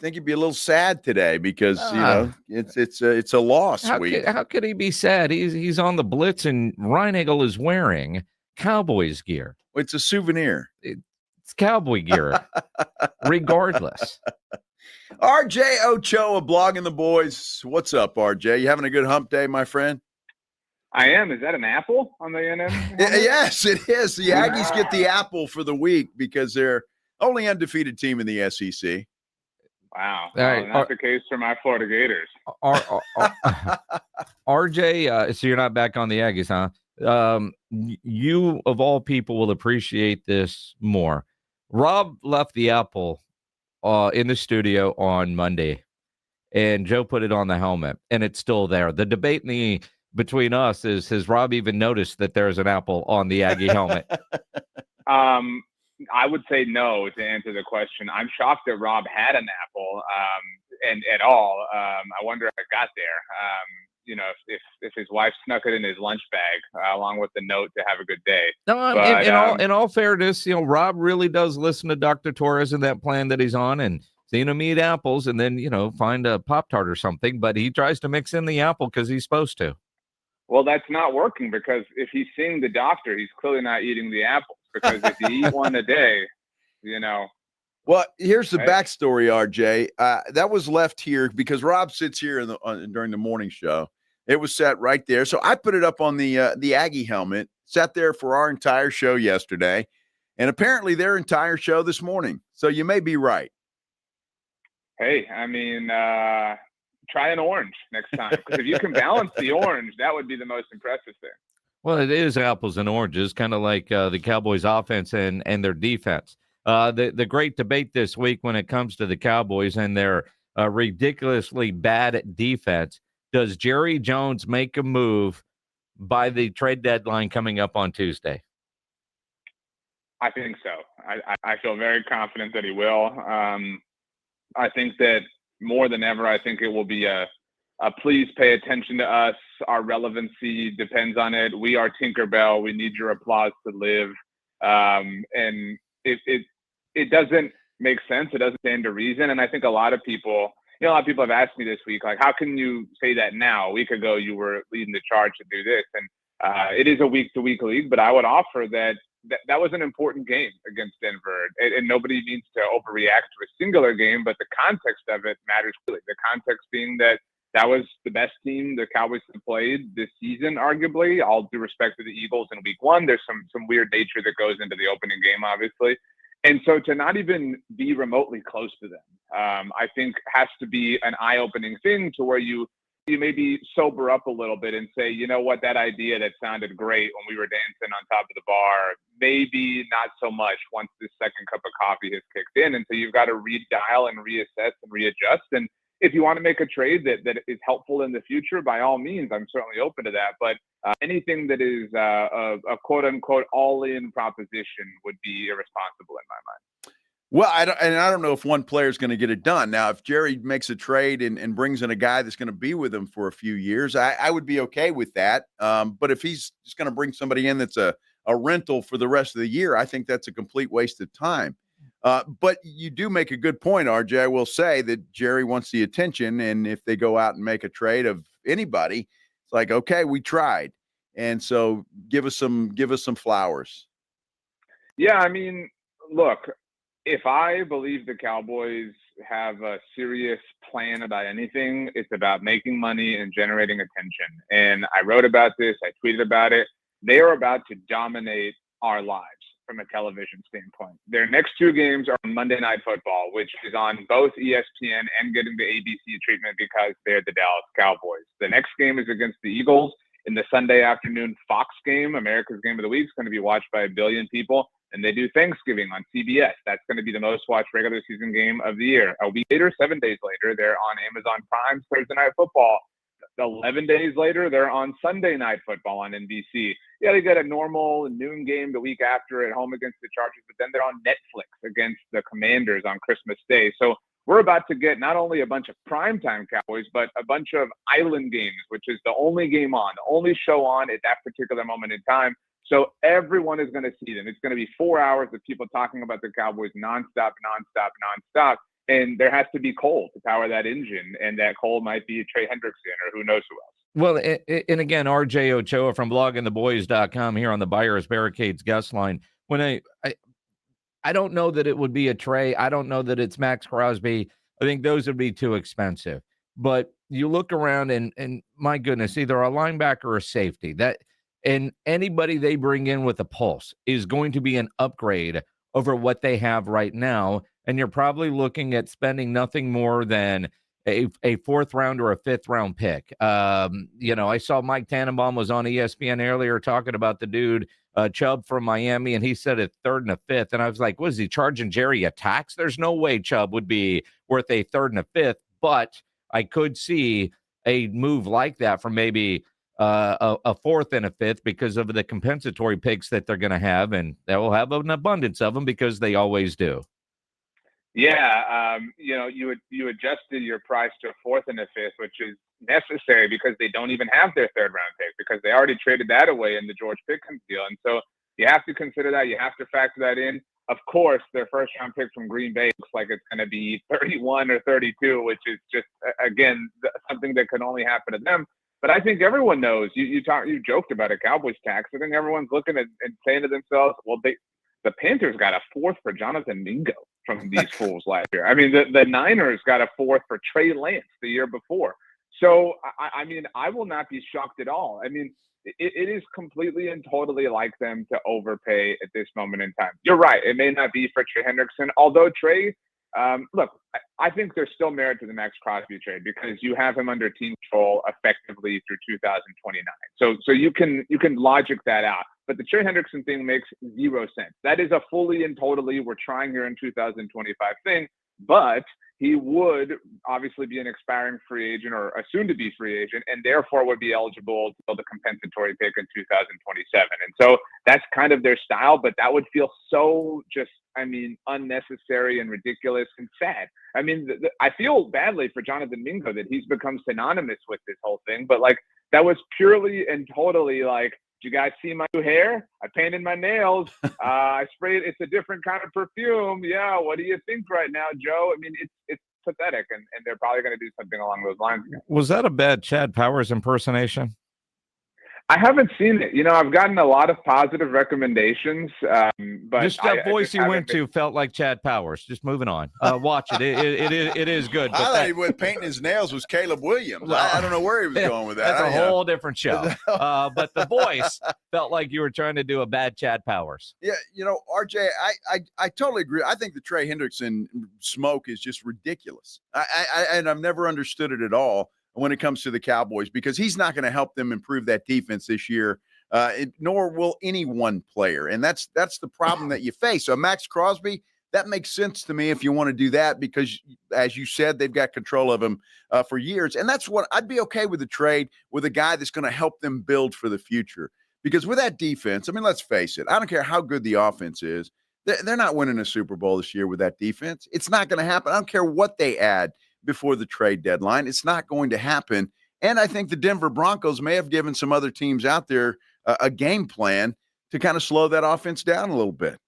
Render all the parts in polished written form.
think he'd be a little sad today because Ah. it's a loss How week. could he be sad? He's on the blitz, and Reinagel is wearing Cowboys gear. It's a souvenir. It's Cowboy gear, regardless. RJ Ochoa, blogging the boys. What's up, RJ? You having a good hump day, my friend? I am. Is that an apple on the NM? Yes, it is. The Aggies get the apple for the week because they're only undefeated team in the SEC. Wow. Well, not the case for my Florida Gators. RJ, so you're not back on the Aggies, huh? You, of all people, will appreciate this more. Rob left the apple in the studio on Monday, and Joe put it on the helmet, and it's still there. The debate between us is, has Rob even noticed that there's an apple on the Aggie helmet? I would say no to answer the question. I'm shocked that Rob had an apple and at all. I wonder if it got there. If his wife snuck it in his lunch bag along with the note to have a good day. No, in all fairness, Rob really does listen to Dr. Torres and that plan that he's on, and seen him eat apples and then, find a Pop-Tart or something, but he tries to mix in the apple because he's supposed to. Well, that's not working because if he's seeing the doctor, he's clearly not eating the apples because if you eat one a day, Well, here's the backstory, RJ. That was left here because Rob sits here during the morning show. It was set right there. So I put it up on the Aggie helmet, sat there for our entire show yesterday, and apparently their entire show this morning. So you may be right. Hey, try an orange next time because if you can balance the orange, that would be the most impressive thing. Well, it is apples and oranges, kind of like the Cowboys' offense and their defense. The great debate this week when it comes to the Cowboys and their ridiculously bad defense. Does Jerry Jones make a move by the trade deadline coming up on Tuesday? I think so. I feel very confident that he will. I think that more than ever, I think it will be a please pay attention to us. Our relevancy depends on it. We are Tinkerbell. We need your applause to live. And it doesn't make sense. It doesn't stand to reason. And I think a lot of people have asked me this week, like, how can you say that now? A week ago, you were leading the charge to do this. And it is a week-to-week league, but I would offer that was an important game against Denver. And nobody needs to overreact to a singular game, but the context of it matters really. The context being that was the best team the Cowboys have played this season, arguably. All due respect to the Eagles in week one, there's some weird nature that goes into the opening game, obviously. And so to not even be remotely close to them, I think has to be an eye-opening thing to where you maybe sober up a little bit and say, you know what, that idea that sounded great when we were dancing on top of the bar, maybe not so much once this second cup of coffee has kicked in. And so you've got to redial and reassess and readjust. And if you want to make a trade that is helpful in the future, by all means, I'm certainly open to that. But anything that is a quote unquote all-in proposition would be irresponsible in my mind. Well, I don't know if one player is going to get it done. Now, if Jerry makes a trade and brings in a guy that's going to be with him for a few years, I would be okay with that. But if he's just going to bring somebody in that's a rental for the rest of the year, I think that's a complete waste of time. But you do make a good point, RJ. I will say that Jerry wants the attention, and if they go out and make a trade of anybody, it's like, okay, we tried, and so give us some flowers. Yeah, I mean, look, if I believe the Cowboys have a serious plan about anything, it's about making money and generating attention. And I wrote about this, I tweeted about it. They are about to dominate our lives from a television standpoint. Their next two games are on Monday Night Football, which is on both ESPN and getting the ABC treatment because they're the Dallas Cowboys. The next game is against the Eagles in the Sunday afternoon Fox game. America's Game of the Week is going to be watched by 1 billion people. And they do Thanksgiving on CBS. That's going to be the most watched regular season game of the year. A week later, 7 days later, they're on Amazon Prime's Thursday Night Football. 11 days later, they're on Sunday Night Football on NBC. Yeah, they get a normal noon game the week after at home against the Chargers, but then they're on Netflix against the Commanders on Christmas Day. So we're about to get not only a bunch of primetime Cowboys, but a bunch of island games, which is the only game on, the only show on at that particular moment in time. So everyone is going to see them. It's going to be 4 hours of people talking about the Cowboys nonstop. And there has to be coal to power that engine, and that coal might be Trey Hendrickson or who knows who else. Well, and again, RJ Ochoa from bloggingtheboys.com here on the Buyers Barricades guest line. When I don't know that it would be a Trey. I don't know that it's Max Crosby. I think those would be too expensive. But you look around and my goodness, either a linebacker or a safety. And anybody they bring in with a pulse is going to be an upgrade over what they have right now. And you're probably looking at spending nothing more than a fourth round or a fifth round pick. I saw Mike Tannenbaum was on ESPN earlier talking about the dude Chubb from Miami, and he said a third and a fifth. And I was like, was he charging Jerry a tax? There's no way Chubb would be worth a third and a fifth. But I could see a move like that from maybe a fourth and a fifth because of the compensatory picks that they're going to have, and they will have an abundance of them because they always do. Yeah, you adjusted your price to a fourth and a fifth, which is necessary because they don't even have their third round pick because they already traded that away in the George Pickens deal. And so you have to consider that. You have to factor that in. Of course, their first round pick from Green Bay looks like it's going to be 31 or 32, which is just, again, something that can only happen to them. But I think everyone knows. You joked about a Cowboys tax. I think everyone's looking at and saying to themselves, well, the Panthers got a fourth for Jonathan Mingo from these fools last year. I mean, the Niners got a fourth for Trey Lance the year before. So, I mean, I will not be shocked at all. I mean, it is completely and totally like them to overpay at this moment in time. You're right. It may not be for Trey Hendrickson, although Trey, look, I think there's still merit to the Max Crosby trade because you have him under team control effectively through 2029. So you can logic that out. But the Trey Hendrickson thing makes zero sense. That is a fully and totally we're trying here in 2025 thing. But he would obviously be an expiring free agent or a soon-to-be free agent, and therefore would be eligible to build a compensatory pick in 2027. And so that's kind of their style, but that would feel so just, unnecessary and ridiculous and sad. I mean, I feel badly for Jonathan Mingo that he's become synonymous with this whole thing, but that was purely and totally do you guys see my new hair? I painted my nails. I sprayed. It's a different kind of perfume. Yeah. What do you think right now, Joe? I mean, it's pathetic, and they're probably going to do something along those lines again. Was that a bad Chad Powers impersonation? I haven't seen it. I've gotten a lot of positive recommendations, but just that voice you went to felt like Chad Powers. Just moving on. Watch it. It is good. But I thought he was painting his nails was Caleb Williams. I don't know where he was going with that. That's a whole different show. But the voice felt like you were trying to do a bad Chad Powers. Yeah, RJ, I totally agree. I think the Trey Hendrickson smoke is just ridiculous. And I've never understood it at all when it comes to the Cowboys, because he's not going to help them improve that defense this year, nor will any one player. And that's the problem that you face. So Max Crosby, that makes sense to me if you want to do that, because as you said, they've got control of him for years. And that's what I'd be okay with the trade with a guy that's going to help them build for the future. Because with that defense, let's face it, I don't care how good the offense is. They're not winning a Super Bowl this year with that defense. It's not going to happen. I don't care what they add before the trade deadline. It's not going to happen. And I think the Denver Broncos may have given some other teams out there a game plan to kind of slow that offense down a little bit.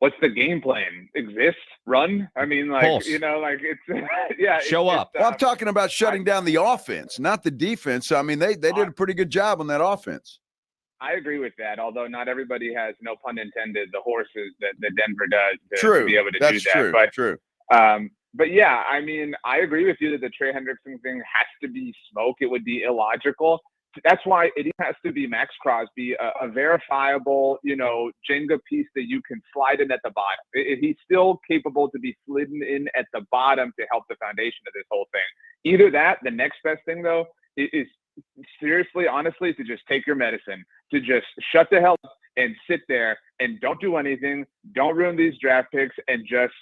What's the game plan? Exist? Run? Pulse. It's yeah. Show up. Well, I'm talking about shutting down the offense, not the defense. They did a pretty good job on that offense. I agree with that, although not everybody has, no pun intended, the horses that Denver does to be able to do that. That's true. But yeah, I agree with you that the Trey Hendrickson thing has to be smoke. It would be illogical. That's why it has to be Max Crosby, a verifiable, Jenga piece that you can slide in at the bottom. He's still capable to be slidden in at the bottom to help the foundation of this whole thing. Either that, the next best thing though, is seriously, honestly, to just take your medicine, to just shut the hell up and sit there and don't do anything, don't ruin these draft picks, and just,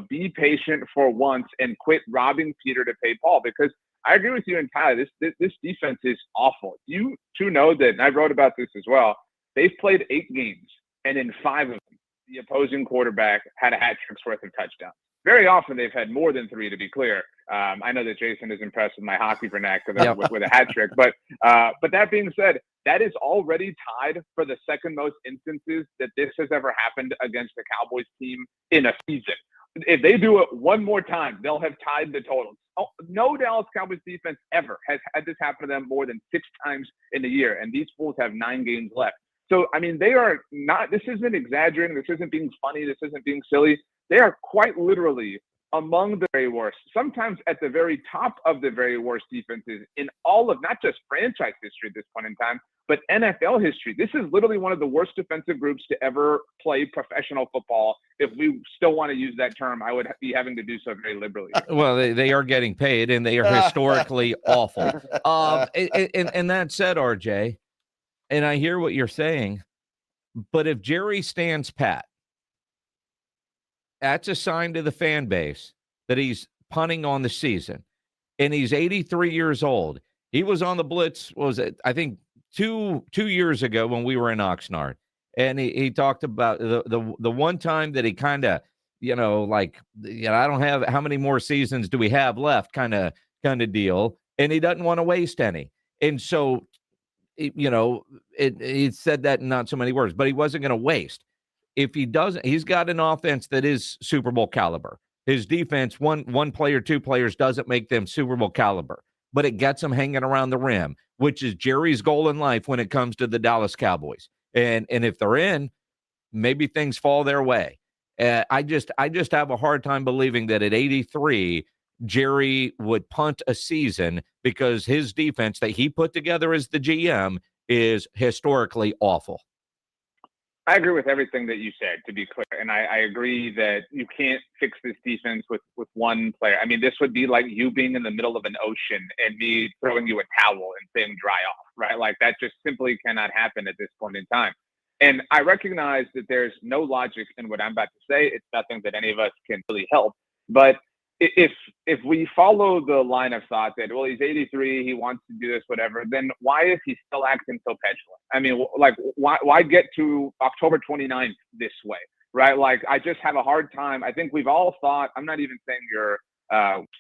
be patient for once and quit robbing Peter to pay Paul. Because I agree with you and Tyler, this defense is awful. You two know that, and I wrote about this as well, they've played 8 games, and in 5 of them, the opposing quarterback had a hat trick's worth of touchdowns. Very often they've had more than 3, to be clear. I know that Jason is impressed with my hockey vernacular with a hat trick, but that being said, that is already tied for the second most instances that this has ever happened against the Cowboys team in a season. if they do it one more time, they'll have tied the totals. Oh, no Dallas Cowboys defense ever has had this happen to them more than 6 times in a year, and these fools have 9 games left. So, I mean, they are not – this isn't exaggerating. This isn't being funny. This isn't being silly. They are quite literally among the very worst, sometimes at the very top of the very worst defenses in all of not just franchise history at this point in time, but NFL history. This is literally one of the worst defensive groups to ever play professional football. If we still want to use that term, I would be having to do so very liberally. Well, they are getting paid, and they are historically awful. And that said, RJ, and I hear what you're saying, but if Jerry stands pat, that's a sign to the fan base that he's punting on the season. And he's 83 years old. He was on the blitz, I think, two years ago when we were in Oxnard. And he talked about the one time that he kind of, I don't have, how many more seasons do we have left kind of deal. And he doesn't want to waste any. And so, he said that in not so many words, but he wasn't going to waste. If he doesn't, he's got an offense that is Super Bowl caliber. His defense, one player, 2 players, doesn't make them Super Bowl caliber, but it gets them hanging around the rim, which is Jerry's goal in life when it comes to the Dallas Cowboys. And if they're in, maybe things fall their way. I just have a hard time believing that at 83, Jerry would punt a season because his defense that he put together as the GM is historically awful. I agree with everything that you said, to be clear. And I agree that you can't fix this defense with one player. I mean, this would be like you being in the middle of an ocean and me throwing you a towel and saying dry off, right? Like that just simply cannot happen at this point in time. And I recognize that there's no logic in what I'm about to say. It's nothing that any of us can really help. But if we follow the line of thought that, well, he's 83, he wants to do this, whatever, then why is he still acting so petulant? I mean, like, why get to October 29th this way, right? Like, I just have a hard time. I think we've all thought, I'm not even saying you're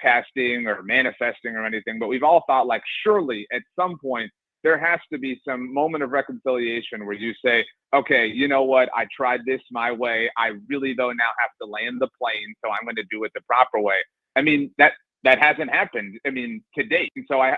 casting or manifesting or anything, but we've all thought, like, surely at some point there has to be some moment of reconciliation where you say, okay, you know what? I tried this my way. I really, though, now have to land the plane, so I'm going to do it the proper way. I mean, that hasn't happened, I mean, to date. And so I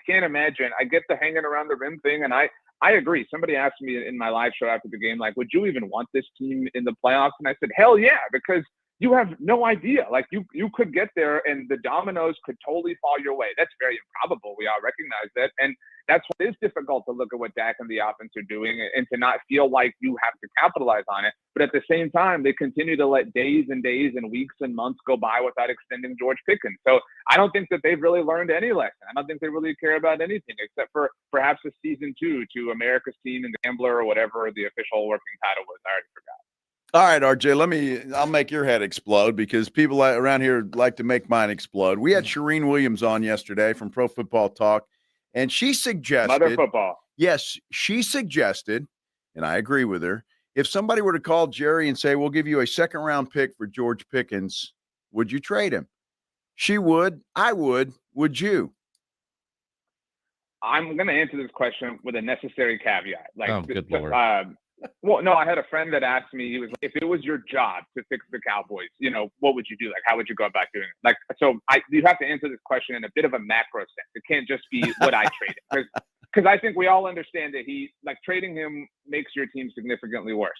can't imagine. I get the hanging around the rim thing, and I agree. Somebody asked me in my live show after the game, like, would you even want this team in the playoffs? And I said, hell yeah, because you have no idea. Like, you could get there, and the dominoes could totally fall your way. That's very improbable. We all recognize that. And that's why it is difficult to look at what Dak and the offense are doing and to not feel like you have to capitalize on it. But at the same time, they continue to let days and days and weeks and months go by without extending George Pickens. So I don't think that they've really learned any lesson. I don't think they really care about anything except for perhaps a season 2 to America's Team and Gambler or whatever the official working title was. I already forgot. All right, RJ, I'll make your head explode because people around here like to make mine explode. We had Shireen Williams on yesterday from Pro Football Talk, and she suggested, Mother football. Yes, she suggested, and I agree with her, if somebody were to call Jerry and say, we'll give you a 2nd-round pick for George Pickens, would you trade him? She would. I would. Would you? I'm going to answer this question with a necessary caveat. Like, oh, good Lord. Well, no, I had a friend that asked me, he was like, if it was your job to fix the Cowboys, what would you do? Like, how would you go about doing it? Like, so you have to answer this question in a bit of a macro sense. It can't just be what I traded. Because I think we all understand that trading him makes your team significantly worse.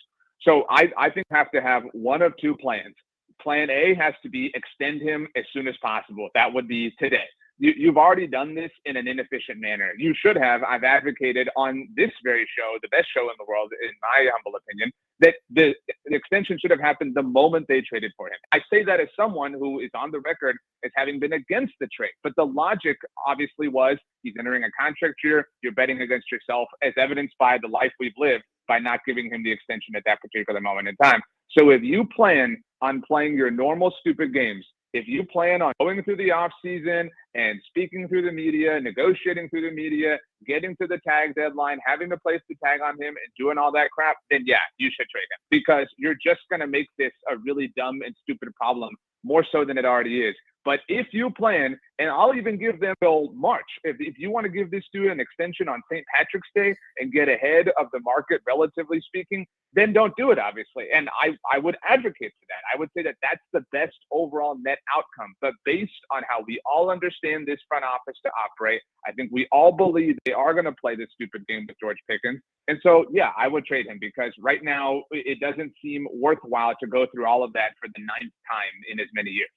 So I think you have to have one of 2 plans. Plan A has to be extend him as soon as possible. That would be today. You've already done this in an inefficient manner. You should have. I've advocated on this very show, the best show in the world, in my humble opinion, that the extension should have happened the moment they traded for him. I say that as someone who is on the record as having been against the trade. But the logic obviously was he's entering a contract year. You're betting against yourself, as evidenced by the life we've lived by not giving him the extension at that particular moment in time. So if you plan on playing your normal stupid games, if you plan on going through the offseason and speaking through the media, negotiating through the media, getting to the tag deadline, having to place the tag on him and doing all that crap, then yeah, you should trade him because you're just going to make this a really dumb and stupid problem more so than it already is. But if you plan, and I'll even give them till March, if you want to give this dude an extension on St. Patrick's Day and get ahead of the market, relatively speaking, then don't do it, obviously. And I would advocate for that. I would say that that's the best overall net outcome. But based on how we all understand this front office to operate, I think we all believe they are going to play this stupid game with George Pickens. And so, yeah, I would trade him because right now it doesn't seem worthwhile to go through all of that for the 9th time in as many years.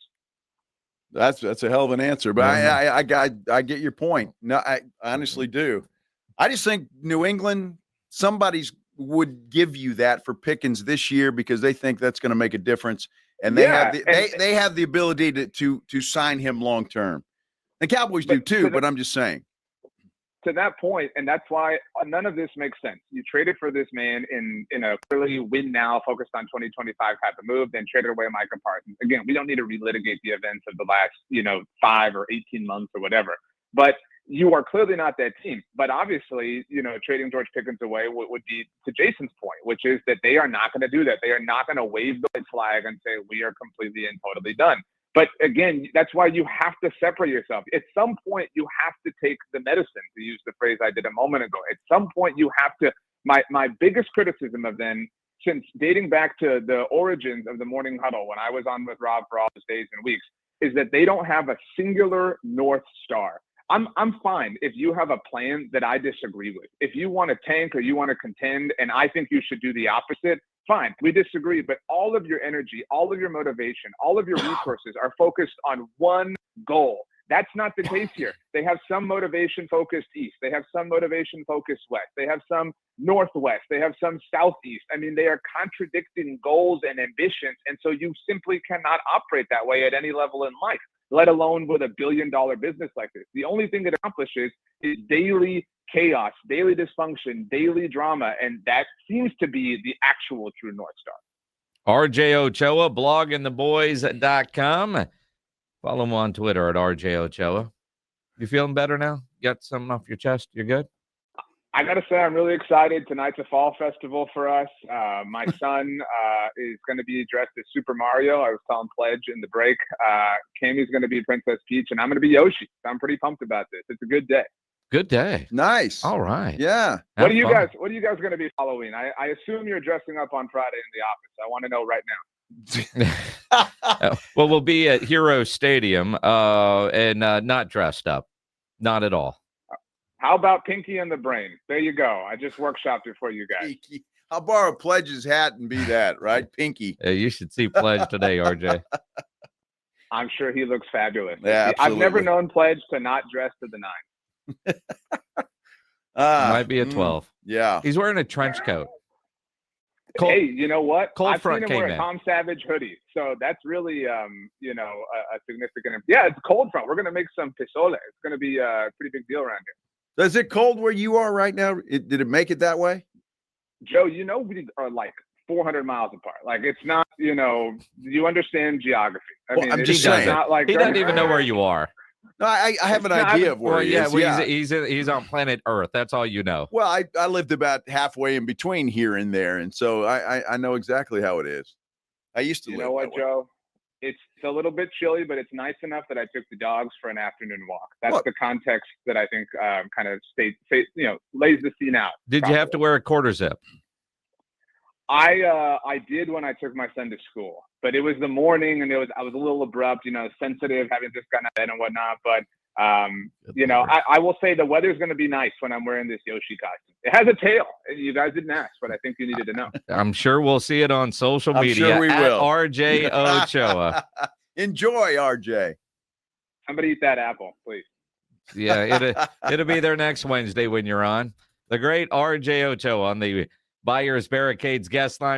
That's a hell of an answer, but I get your point. No, I honestly do. I just think New England, somebody's would give you that for Pickens this year because they think that's going to make a difference, and they have the ability to sign him long term. The Cowboys do too, but I'm just saying. To that point, and that's why none of this makes sense. You traded for this man in a clearly win now, focused on 2025 type of move, then traded away Micah Parsons. Again, we don't need to relitigate the events of the last 5 or 18 months or whatever. But you are clearly not that team. But obviously, trading George Pickens away would be to Jason's point, which is that they are not going to do that. They are not going to wave the flag and say we are completely and totally done. But again, that's why you have to separate yourself. At some point, you have to take the medicine, to use the phrase I did a moment ago. At some point, you have to. My biggest criticism of them, since dating back to the origins of the Morning Huddle, when I was on with Rob for all those days and weeks, is that they don't have a singular North Star. I'm fine if you have a plan that I disagree with. If you want to tank or you want to contend, and I think you should do the opposite, fine, we disagree, but all of your energy, all of your motivation, all of your resources are focused on one goal. That's not the case here. They have some motivation focused east. They have some motivation focused west. They have some northwest. They have some southeast. I mean, they are contradicting goals and ambitions. And so you simply cannot operate that way at any level in life, let alone with $1 billion business like this. The only thing it accomplishes is daily chaos, daily dysfunction, daily drama, and that seems to be the actual true North Star. RJ Ochoa, bloggingtheboys.com. Follow him on Twitter at RJ Ochoa. You feeling better now? Got something off your chest? You're good? I got to say, I'm really excited. Tonight's a fall festival for us. My son is going to be dressed as Super Mario. I was telling Pledge in the break. Cammy's going to be Princess Peach, and I'm going to be Yoshi. So I'm pretty pumped about this. It's a good day. Good day. Nice. All right. Yeah. What are you guys going to be for Halloween? I assume you're dressing up on Friday in the office. I want to know right now. Well, we'll be at Hero Stadium and not dressed up. Not at all. How about Pinky and the Brain? There you go. I just workshopped it for you guys. Pinky. I'll borrow Pledge's hat and be that, right? Pinky. Yeah, you should see Pledge today, RJ. I'm sure he looks fabulous. Yeah, I've never known Pledge to not dress to the nines. Might be a 12. Yeah. He's wearing a trench coat. Hey, you know what? Cold front I've seen him wear a Tom Savage hoodie. So that's really, a significant. Yeah, it's cold front. We're going to make some pisole. It's going to be a pretty big deal around here. Is it cold where you are right now? Did it make it that way? Joe, we are like 400 miles apart. Like, it's not, you understand geography. I mean, I'm just saying. Not like he doesn't even know where you are. No, I have an idea of where he is. Well, he's on planet Earth. That's all you know. Well, I lived about halfway in between here and there, and so I know exactly how it is. I used to live. You know what, Joe? It's a little bit chilly, but it's nice enough that I took the dogs for an afternoon walk. That's the context that I think kind of lays the scene out. Did you have to wear a quarter zip? I did when I took my son to school, but it was the morning and I was a little abrupt, sensitive, having just gotten out of bed and whatnot. But I will say the weather's going to be nice when I'm wearing this Yoshi costume. It has a tail. You guys didn't ask, but I think you needed to know. I'm sure we'll see it on social media. I'm sure we will. RJ Ochoa. Enjoy, RJ. Somebody eat that apple, please. Yeah, it'll be there next Wednesday when you're on. The great RJ Ochoa on the Buyers Barricades guest line.